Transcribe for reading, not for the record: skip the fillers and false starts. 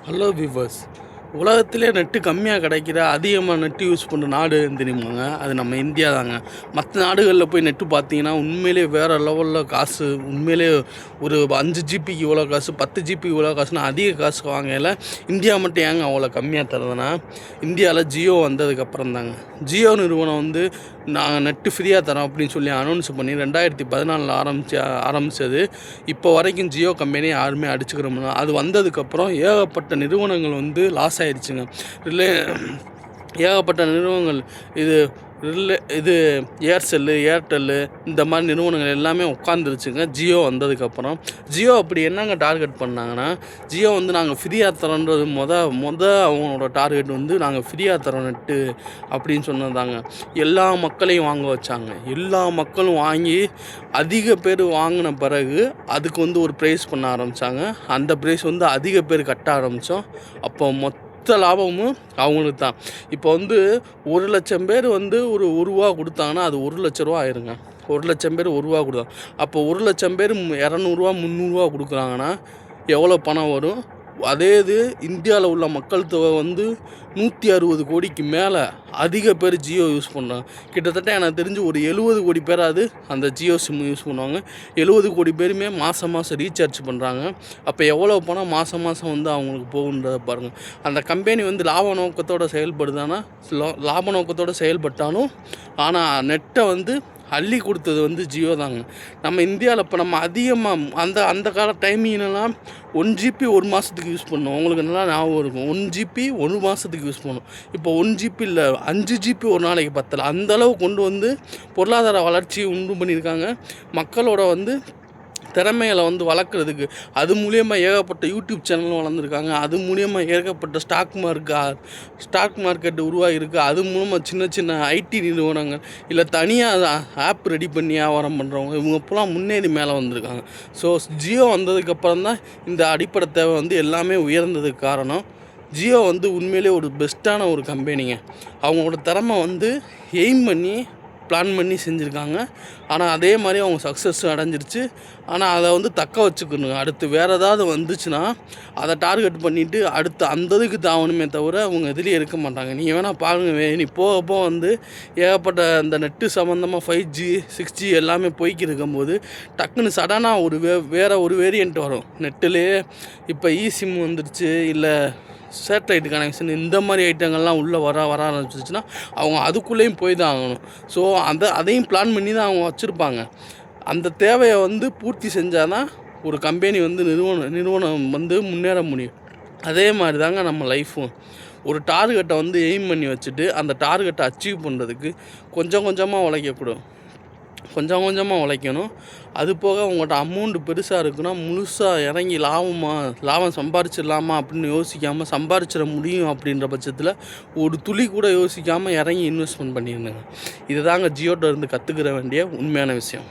Hello viewers, உலகத்திலே net கம்மியாக கிடைக்கிற அதிகமாக நெட்டு யூஸ் பண்ணுற நாடு தெரியுமாங்க? அது நம்ம இந்தியா தாங்க. மற்ற நாடுகளில் போய் நெட்டு பார்த்தீங்கன்னா உண்மையிலே வேறு லெவலில் காசு, உண்மையிலே ஒரு 5 ஜிபிக்கு இவ்வளோ காசு, 10 ஜிபிக்கு இவ்வளோ காசுன்னு அதிக காசு வாங்கல. இந்தியா மட்டும் ஏங்க அவ்வளோ கம்மியாக தருதுன்னா, இந்தியாவில் ஜியோ வந்ததுக்கப்புறம் தாங்க. ஜியோ நிறுவனம் வந்து நாங்கள் நெட்டு ஃப்ரீயாக தரோம் அப்படின்னு சொல்லி அனௌன்ஸ் பண்ணி 2014 ஆரம்பித்தது. இப்போ வரைக்கும் ஜியோ கம்பெனி யாருமே அடிச்சுக்கிறோம்னா, அது வந்ததுக்கப்புறம் ஏகப்பட்ட நிறுவனங்கள் வந்து லாஸ் ஆகிடுச்சுங்க. ஏகப்பட்ட நிறுவனங்கள் இது ஏர்செல்லு, ஏர்டெல்லு இந்த மாதிரி நிறுவனங்கள் எல்லாமே உட்காந்துருச்சுங்க ஜியோ வந்ததுக்கப்புறம். ஜியோ அப்படி என்னங்க டார்கெட் பண்ணாங்கன்னா, ஜியோ வந்து நாங்கள் ஃப்ரீயாக தரோன்றது அவங்களோட டார்கெட் வந்து நாங்கள் ஃப்ரீயாக தரோம் நெட்டு அப்படின்னு சொன்னதாங்க. எல்லா மக்களையும் வாங்க வச்சாங்க. எல்லா மக்களும் வாங்கி அதிக பேர் வாங்கின பிறகு அதுக்கு வந்து ஒரு ப்ரைஸ் பண்ண ஆரம்பித்தாங்க. அந்த ப்ரைஸ் வந்து அதிக பேர் கட்ட ஆரம்பித்தோம். அப்போ மொத்த லாபமும் அவங்களுக்கு தான். இப்போ வந்து 1,00,000 பேர் வந்து ஒரு ரூபா கொடுத்தாங்கன்னா அது 1,00,000 ரூபா ஆயிருங்க. 1,00,000 பேர் ரூபா கொடுத்தாங்க. அப்போ 1,00,000 பேர் 200 300 கொடுக்குறாங்கன்னா எவ்வளோ பணம் வரும்? அதே இது இந்தியாவில் உள்ள மக்கள் தொகை வந்து 160 கோடிக்கு மேலே அதிக பேர் ஜியோ யூஸ் பண்ணுறாங்க. கிட்டத்தட்ட எனக்கு தெரிஞ்சு ஒரு 70 கோடி பேராது அந்த ஜியோ சிம் யூஸ் பண்ணுவாங்க. 70 கோடி பேருமே மாதம் ரீசார்ஜ் பண்ணுறாங்க. அப்போ எவ்வளோ பணம் மாதம் வந்து அவங்களுக்கு போகுன்றதை பாருங்கள். அந்த கம்பெனி வந்து லாப நோக்கத்தோடு செயல்படுதானா? லாப நோக்கத்தோடு செயல்பட்டாலும் ஆனால் நெட்டை வந்து அள்ளி கொடுத்தது வந்து ஜியோ தாங்க. நம்ம இந்தியாவில் இப்போ நம்ம அதிகமாக அந்த கால டைமிங்லாம் 1 ஜிபி 1 மாதத்துக்கு யூஸ் பண்ணோம். உங்களுக்கு நல்லா ஞாபகம் இருக்கும். 1 ஜிபி 1 மாதத்துக்கு யூஸ் பண்ணோம். இப்போ 1 ஜிபி இல்லை, 5 ஜிபி ஒரு நாளைக்கு பத்தலை. அந்தளவு கொண்டு வந்து பொருளாதார வளர்ச்சியை உண்டு பண்ணியிருக்காங்க. மக்களோட வந்து திறமைகளை வந்து வளர்க்குறதுக்கு அது மூலியமாக ஏகப்பட்ட யூடியூப் சேனலும் வளர்ந்துருக்காங்க. அது மூலியமாக ஏகப்பட்ட ஸ்டாக் மார்க்கெட் உருவாகிருக்கு. அது மூலமாக சின்ன சின்ன ஐடி நிறுவனங்கள் இல்லை தனியாக ஆப் ரெடி பண்ணி வியாபாரம் பண்ணுறவங்க இவங்க இப்போலாம் முன்னேறி மேலே வந்திருக்காங்க. ஸோ ஜியோ வந்ததுக்கப்புறம் தான் இந்த அடிப்படை தேவை வந்து எல்லாமே உயர்ந்ததுக்கு காரணம். ஜியோ வந்து உண்மையிலே ஒரு பெஸ்ட்டான ஒரு கம்பெனிங்க. அவங்களோட திறமை வந்து எய்ம் பண்ணி பிளான் பண்ணி செஞ்சுருக்காங்க. ஆனால் அதே மாதிரி அவங்க சக்ஸஸ் அடைஞ்சிருச்சு. ஆனால் அதை வந்து தக்க வச்சுக்கணுங்க. அடுத்து வேறு ஏதாவது வந்துச்சுன்னா அதை டார்கெட் பண்ணிவிட்டு அடுத்து அந்த இதுக்கு தாவணுமே தவிர அவங்க எதுலேயும் இருக்க மாட்டாங்க. நீங்கள் வேணால் பாருங்கள், நீ போக வந்து ஏகப்பட்ட இந்த நெட்டு சம்மந்தமாக 5G 6G எல்லாமே போய்க்கு இருக்கும்போது டக்குன்னு சடனாக வேறு ஒரு வேரியண்ட் வரும் நெட்டுலேயே. இப்போ இசிம் வந்துடுச்சு, இல்லை சேட்டலைட் கனெக்ஷன் இந்த மாதிரி ஐட்டங்கள்லாம் உள்ளே வர ஆரம்பிச்சிச்சுன்னா அவங்க அதுக்குள்ளேயும் போய் தான் ஆகணும். ஸோ அதையும் பிளான் பண்ணி தான் அவங்க வச்சுருப்பாங்க. அந்த தேவையை வந்து பூர்த்தி செஞ்சால் தான் ஒரு கம்பெனி வந்து நிறுவனம் வந்து முன்னேற முடியும். அதே மாதிரி தாங்க நம்ம லைஃப்பும். ஒரு டார்கெட்டை வந்து எய்ம் பண்ணி வச்சுட்டு அந்த டார்கெட்டை அச்சீவ் பண்ணுறதுக்கு கொஞ்சம் கொஞ்சமாக உழைக்கணும். அது போக உங்கள்கிட்ட அமௌண்ட்டு பெருசாக இருக்குன்னா முழுசாக இறங்கி லாபம் சம்பாரிச்சிடலாமா அப்படின்னு யோசிக்காமல் சம்பாரிச்சிட முடியும் அப்படின்ற பட்சத்தில் ஒரு துளி கூட யோசிக்காமல் இறங்கி இன்வெஸ்ட்மெண்ட் பண்ணியிருந்தேங்க. இது தாங்க ஜியோட்ட இருந்து கற்றுக்கிற வேண்டிய உண்மையான விஷயம்.